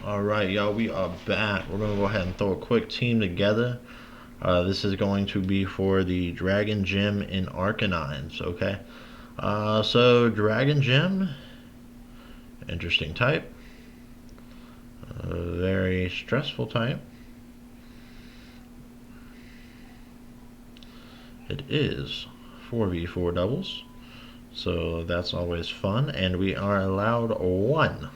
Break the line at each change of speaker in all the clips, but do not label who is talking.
Alright, y'all, we are back. We're going to go ahead and throw a quick team together. This is going to be for the Dragon Gym in Arcanines, okay? So, Dragon Gym, interesting type. Very stressful type. It is 4v4 doubles, so that's always fun. And we are allowed one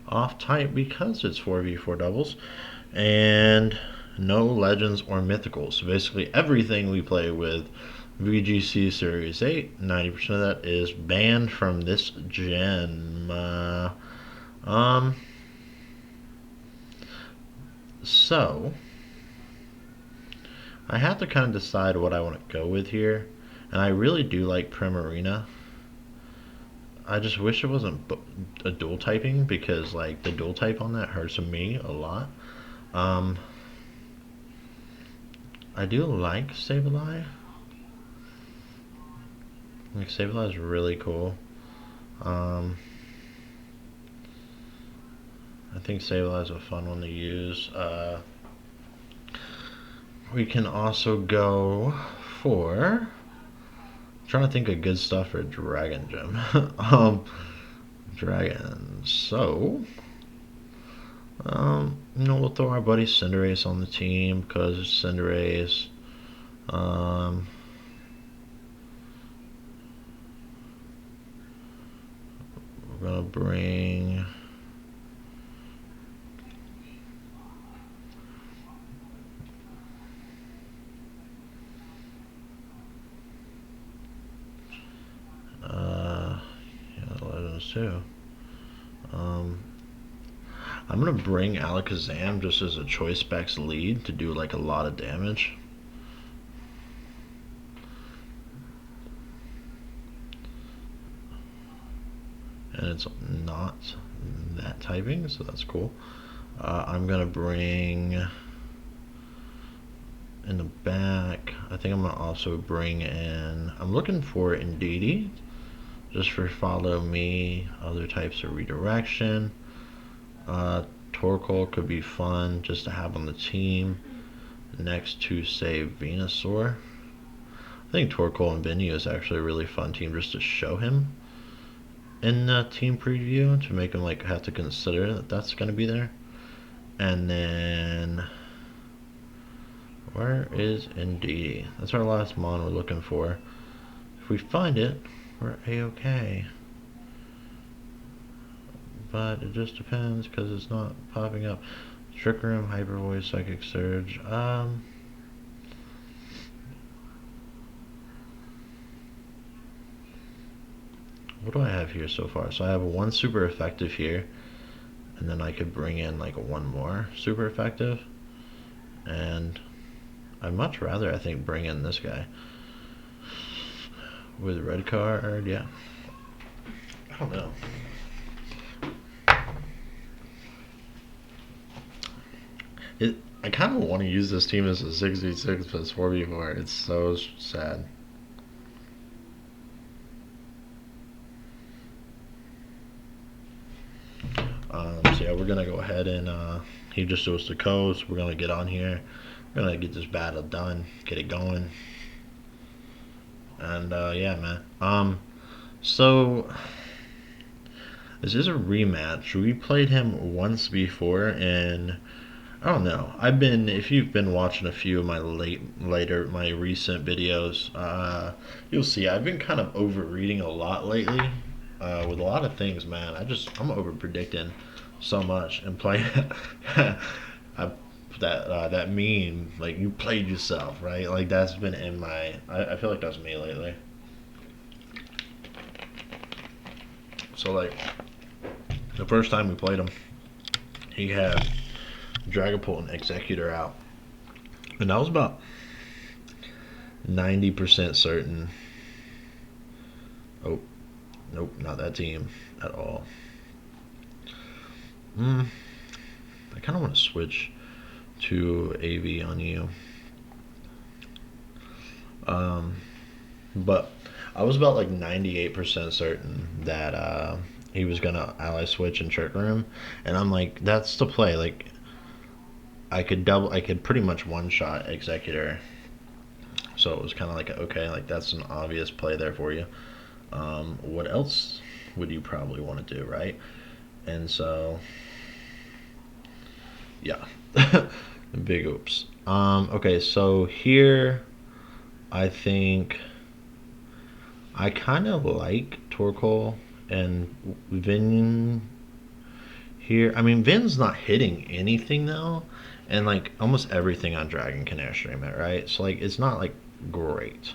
off type because it's 4v4 doubles, and no legends or mythicals. So basically everything we play with VGC Series 8, 90% of that is banned from this gen. So I have to kind of decide what I want to go with here, and I really do like Primarina. I just wish it wasn't a dual typing, because like the dual type on that hurts me a lot. I do like Sableye. Like Sableye is really cool. I think Sableye is a fun one to use. We can also go for, I'm trying to think of good stuff for Dragon Gym. Dragon. So, we'll throw our buddy Cinderace on the team because it's Cinderace. We're gonna bring. Legends too. I'm gonna bring Alakazam just as a choice specs lead to do like a lot of damage. And it's not that typing, so that's cool. I'm gonna bring in the back. I think I'm gonna also bring in. I'm looking for Indeedee, just for follow me. Other types of redirection. Torkoal could be fun just to have on the team next to, say, Venusaur. I think Torkoal and Benny is actually a really fun team just to show him in the team preview, to make him like have to consider that that's going to be there. And then where is Indeedee? That's our last mon we're looking for. If we find it, we're a-okay. But it just depends because it's not popping up. Trick Room, Hyper Voice, Psychic Surge. What do I have here so far? So I have one super effective here, and then I could bring in like one more super effective. And I'd much rather, I think, bring in this guy with a red card. Yeah, I don't know. I kind of want to use this team as a 6v6, but it's 4v4. It's so sad. So yeah, we're gonna go ahead and he just goes to coast. We're gonna get on here. We're gonna get this battle done, get it going, and yeah, man. So this is a rematch. We played him once before, and I don't know. If you've been watching a few of my my recent videos, you'll see I've been kind of overreading a lot lately, with a lot of things, man. I'm over predicting so much and playing. That meme, like, you played yourself, right? Like, that's been in my. I feel like that's me lately. So like, the first time we played him, he had Dragapult and Executor out, and I was about 90% certain. Oh, nope, not that team at all. I kind of want to switch to AV on you. But I was about like 98% certain that he was gonna ally switch and trick room, and I'm like, that's the play. Like I could pretty much one shot Executor. So it was kind of like, okay, like that's an obvious play there for you. What else would you probably want to do, right? And so, yeah, big oops. Okay, so here I think I kind of like Torkoal and Vin here. I mean, Vin's not hitting anything though, and like almost everything on Dragon can airstream it, right? So like it's not like great.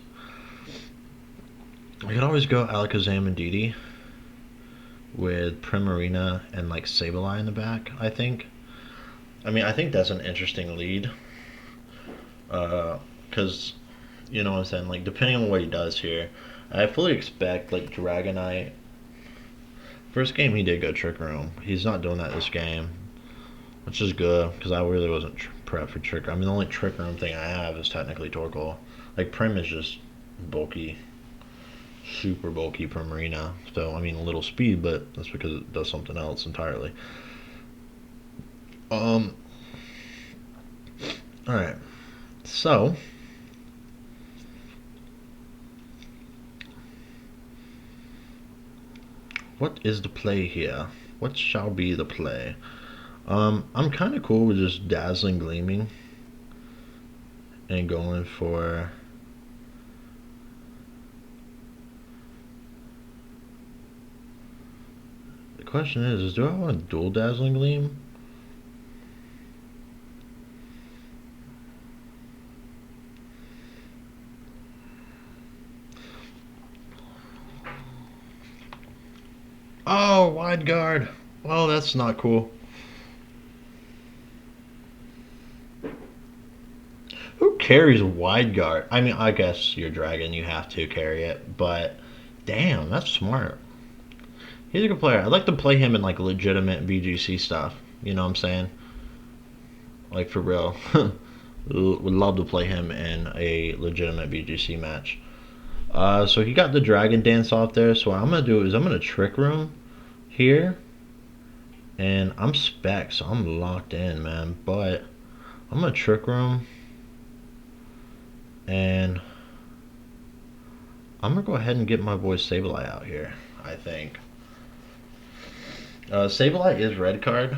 I could always go Alakazam and Didi with Primarina and like Sableye in the back. I think. I mean, I think that's an interesting lead. Because you know what I'm saying. Like depending on what he does here, I fully expect like Dragonite. First game he did go Trick Room. He's not doing that this game, which is good because I really wasn't prepped for Trick Room. I mean, the only Trick Room thing I have is technically Torkoal. Like Prim is just bulky, super bulky Primarina. So I mean, a little speed, but that's because it does something else entirely. Um. All right. So what is the play here? What shall be the play? I'm kind of cool with just dazzling gleaming and going for. The question is do I want a dual dazzling gleam? Oh, wide guard. Well, that's not cool. Who carries wide guard? I mean, I guess you're dragon, you have to carry it, but damn, that's smart. He's a good player. I'd like to play him in like legitimate VGC stuff. You know what I'm saying? Like for real. Would love to play him in a legitimate VGC match. So he got the dragon dance off there. So what I'm gonna do is I'm gonna trick room here, and I'm spec, so I'm locked in, man. But I'm gonna trick room, and I'm gonna go ahead and get my boy Sableye out here. I think Sableye is red card.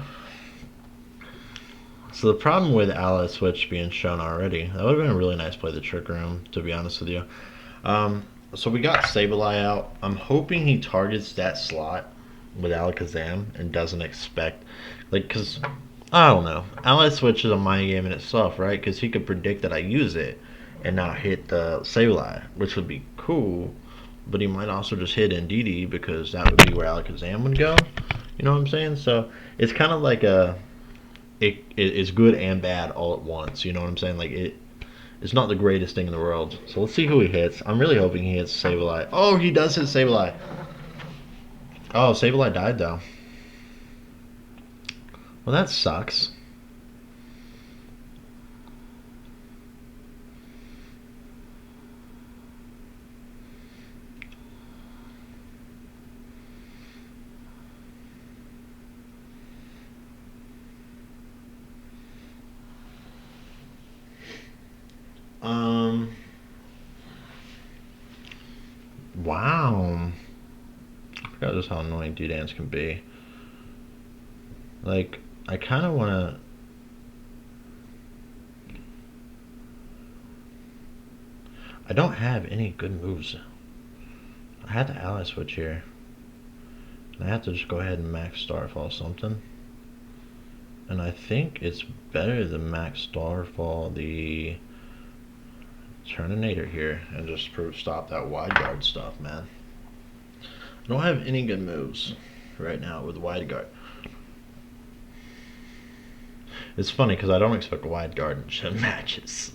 So the problem with Ally Switch being shown already, that would have been a really nice play, the trick room, to be honest with you. So we got Sableye out. I'm hoping he targets that slot with Alakazam and doesn't expect, like, because, I don't know. Ally Switch is a mind game in itself, right? Because he could predict that I use it and not hit the Sableye, which would be cool. But he might also just hit Ndidi because that would be where Alakazam would go. You know what I'm saying? So it's kind of like it's good and bad all at once. You know what I'm saying? Like it's not the greatest thing in the world. So let's see who he hits. I'm really hoping he hits Sableye. Oh, he does hit Sableye. Oh, Sableye died though. Well, that sucks. Um. Wow. I forgot just how annoying D-Dance can be. Like, I kind of want to. I don't have any good moves. I had to ally switch here. And I have to just go ahead and max Starfall something. And I think it's better to max Starfall the Turninator here and just stop that wide guard stuff, man. I don't have any good moves right now with wide guard. It's funny because I don't expect wide guard in gym matches.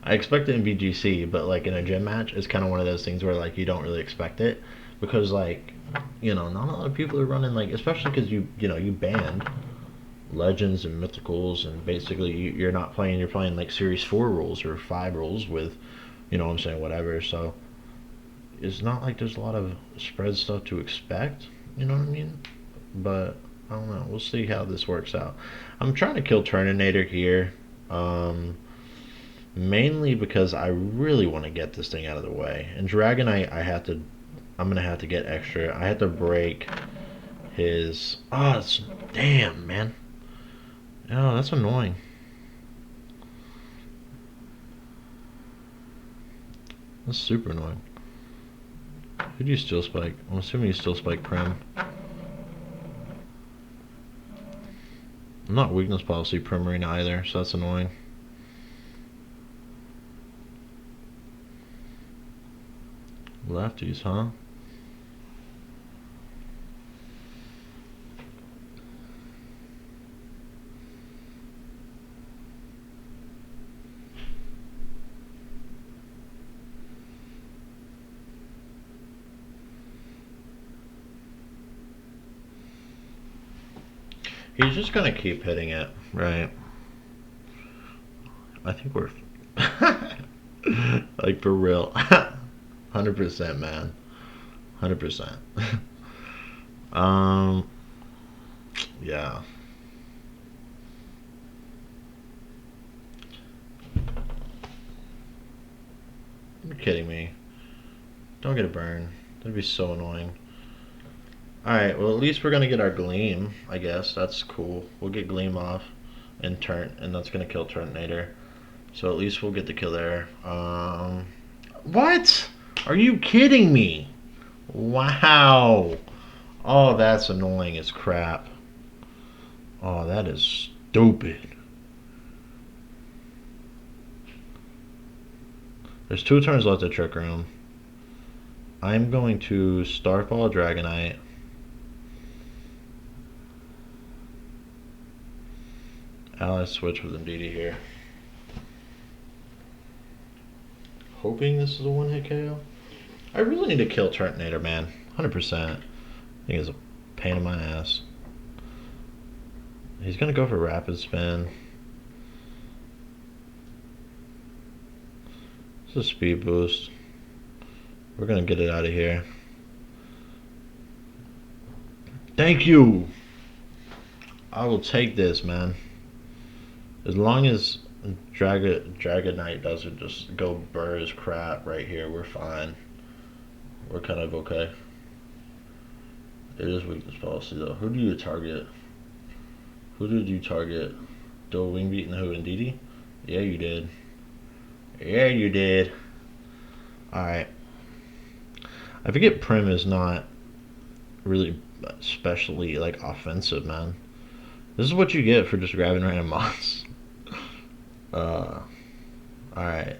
I expect it in VGC, but like in a gym match, it's kind of one of those things where like you don't really expect it because like not a lot of people are running like, especially because you banned legends and mythicals, and basically you're not playing. You're playing like Series 4 rules or 5 rules with, what I'm saying, whatever. So it's not like there's a lot of spread stuff to expect, You know what I mean? But I don't know. We'll see how this works out. I'm trying to kill Turninator here. Um, Mainly because I really want to get this thing out of the way. And Dragonite, I'm gonna have to get extra. I have to break his. Oh, it's damn man. Oh, that's annoying. That's super annoying. Who do you still spike? I'm assuming you still spike Prim. I'm not weakness policy Primarina either, so that's annoying. Lefties, huh? He's just gonna keep hitting it, right? I think we're like for real, 100%, man, 100%. um, yeah. You're kidding me. Don't get a burn. That'd be so annoying. Alright, well at least we're gonna get our Gleam, I guess. That's cool. We'll get Gleam off and that's gonna kill Turtonator. So at least we'll get the kill there. What? Are you kidding me? Wow. Oh, that's annoying as crap. Oh, that is stupid. There's 2 turns left of Trick Room. I'm going to Starfall Dragonite. Let's switch with Indeedee here. Hoping this is a one-hit KO. I really need to kill Turtonator, man. 100%. I think it's a pain in my ass. He's gonna go for Rapid Spin. This is a speed boost. We're gonna get it out of here. Thank you! I will take this, man. As long as Dragonite doesn't just go burr his crap right here, we're fine. We're kind of okay. It is weakness policy though. Who do you target? Who did you target? Dual Wing Beat and who? Indeedee? Yeah, you did. Yeah, you did. Alright. I forget Prim is not really especially like offensive, man. This is what you get for just grabbing random mods. Alright.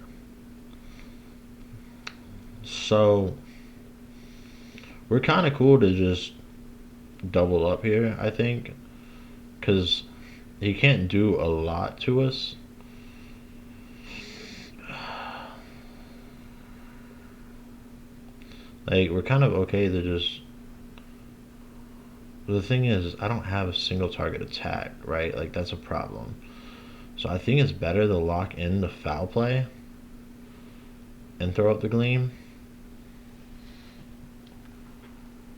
So we're kind of cool to just double up here, I think, because he can't do a lot to us. Like, we're kind of okay to just. The thing is, I don't have a single target attack, right? Like, that's a problem. So I think it's better to lock in the foul play and throw up the Gleam.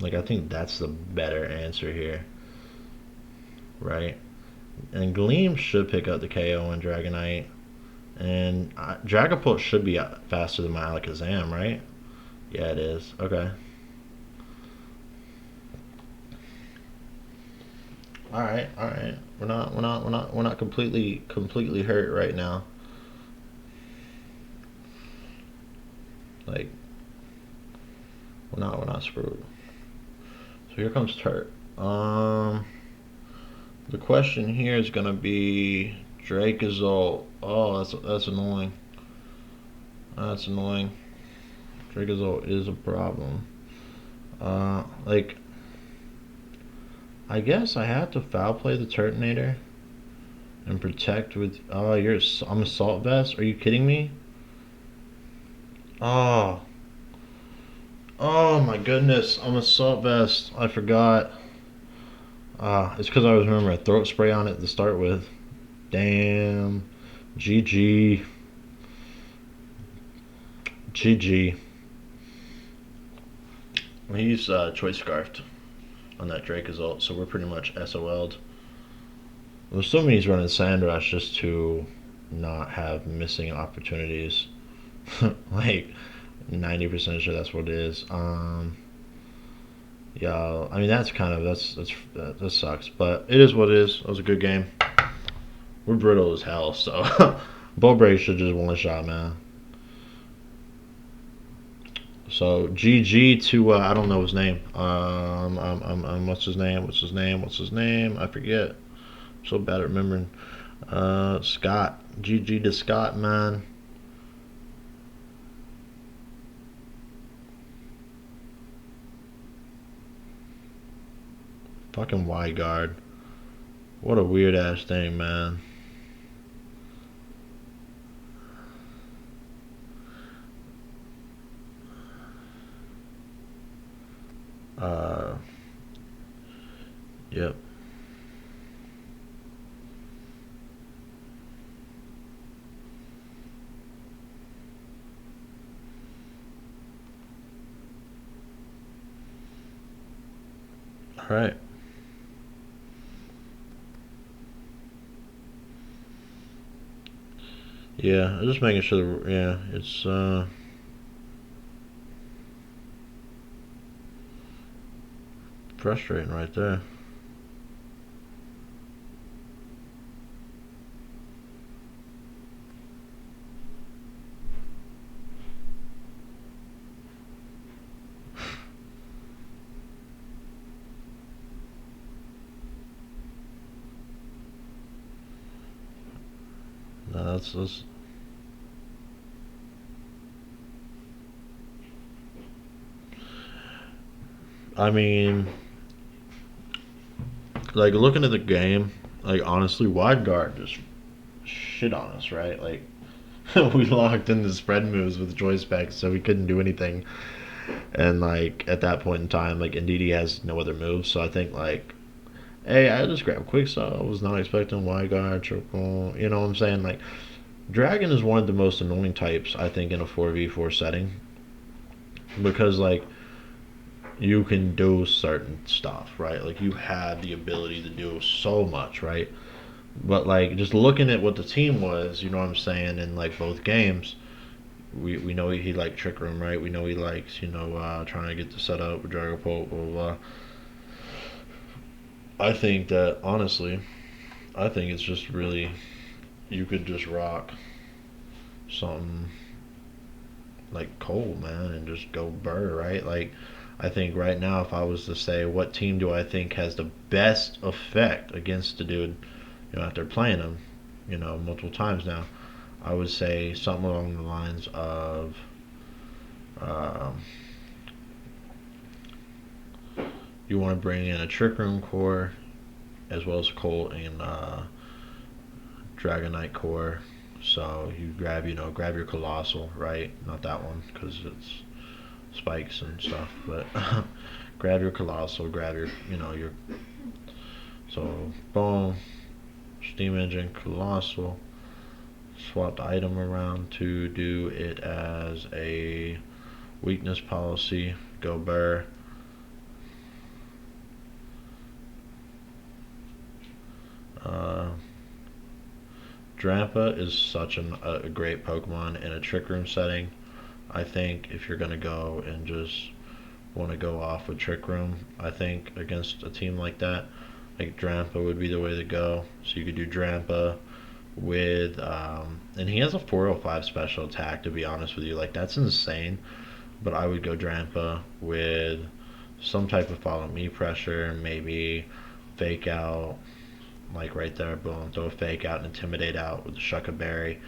Like, I think that's the better answer here, right? And Gleam should pick up the KO on Dragonite. And Dragapult should be faster than my Alakazam, right? Yeah, it is. Okay. All right, all right. We're not completely hurt right now. Like, we're not screwed. So here comes Turt. The question here is gonna be Dracozolt. Oh, that's annoying. That's annoying. Dracozolt is a problem. Like, I guess I have to foul play the Turtonator and protect with. Oh, I'm Assault Vest. Are you kidding me? Oh. Oh my goodness. I'm Assault Vest. I forgot. It's because I was remembering a throat spray on it to start with. Damn. GG. GG. He's Choice Scarfed. on that Dracozolt, so we're pretty much SOL'd. I'm assuming he's running Sandrush just to not have missing opportunities. Like 90% sure that's what it is. Yeah, I mean that's kind of that sucks, but it is what it is. It was a good game. We're brittle as hell, so Bull Break should just one shot, man. So GG to I don't know his name. What's his name? What's his name? What's his name? I forget. I'm so bad at remembering. Scott. GG to Scott, man. Fucking wide guard. What a weird ass thing, man. Uh, yep. All right. Yeah, I'm just making sure. Yeah, it's frustrating right there. No, that's. I mean, like looking at the game, like honestly, wide guard just shit on us, right? Like we locked in the spread moves with joy specs, so we couldn't do anything. And like at that point in time, like Ndidi has no other moves, so I think like, hey, I just grabbed quick saw. I was not expecting wide guard triple. You know what I'm saying? Like Dragon is one of the most annoying types I think in a 4v4 setting because like you can do certain stuff, right? Like you have the ability to do so much, right? But like just looking at what the team was, you know what I'm saying, in like both games, we know he liked Trick Room, right? We know he likes, trying to get the setup with Dragapult, blah, blah, blah. I think that honestly, I think it's just really you could just rock something like Cole, man, and just go burr, right? Like I think right now, if I was to say what team do I think has the best effect against the dude, after playing him, multiple times now, I would say something along the lines of um, you want to bring in a Trick Room core as well as a Colt and Dragonite core. So you grab your Colossal, right? Not that one because it's spikes and stuff, but grab your Colossal, grab your so boom, Steam Engine Colossal. Swap the item around to do it as a weakness policy. Go Burr. Uh, Drampa is such a great Pokemon in a Trick Room setting. I think if you're going to go and just want to go off with Trick Room, I think against a team like that, like Drampa would be the way to go. So you could do Drampa with, and he has a 405 special attack, to be honest with you. Like, that's insane. But I would go Drampa with some type of follow me pressure, maybe fake out, like right there, boom, throw a fake out and intimidate out with the Shucka Berry.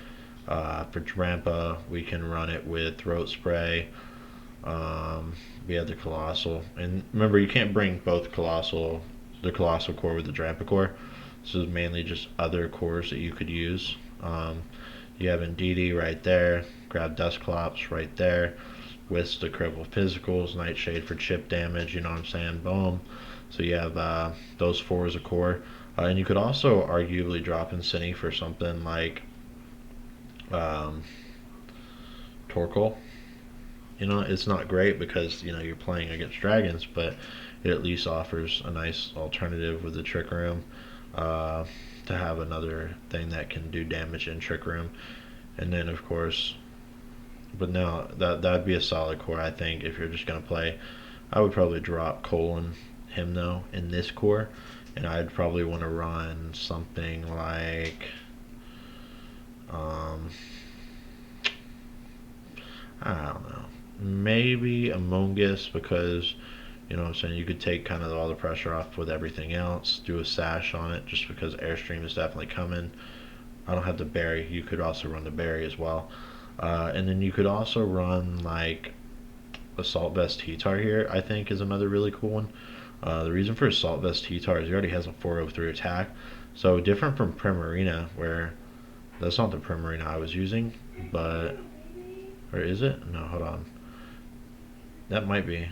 For Drampa, we can run it with Throat Spray. We have the Colossal. And remember, you can't bring both the Colossal core with the Drampa core. This is mainly just other cores that you could use. You have Ndidi right there. Grab Dusclops right there. With the critical physicals, Nightshade for chip damage, you know what I'm saying? Boom. So you have those four as a core. And you could also arguably drop in Cine for something like um, Torkoal. It's not great because you're playing against dragons, but it at least offers a nice alternative with the Trick Room. Uh, to have another thing that can do damage in Trick Room, and then of course, but no, that'd be a solid core. I think if you're just gonna play, I would probably drop Colon him though in this core, and I'd probably want to run something like um, I don't know, maybe Among Us because you know what I'm saying you could take kind of all the pressure off with everything else, do a sash on it just because Airstream is definitely coming. I don't have the berry. You could also run the berry as well. And then you could also run like Assault Vest T-Tar here, I think is another really cool one. The reason for Assault Vest T-Tar is he already has a 403 attack. So different from Primarina, where that's not the Primarina I was using, but. Or is it? No, hold on. That might be.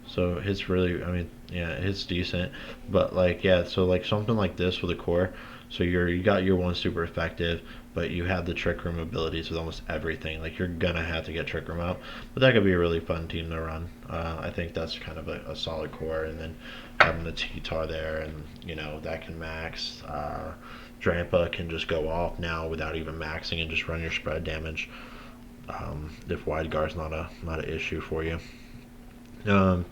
So it's really, I mean, yeah, it's decent, but like, yeah, so like something like this with a core. So you got your one super effective, but you have the trick room abilities with almost everything. Like you're gonna have to get trick room out, but that could be a really fun team to run. I think that's kind of a solid core, and then having the T-Tar there, and you know that can max. Drampa can just go off now without even maxing and just run your spread damage. If wide guard's not an issue for you. Um,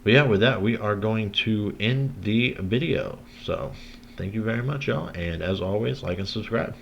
but yeah, with that, we are going to end the video. So thank you very much, y'all. And as always, like and subscribe.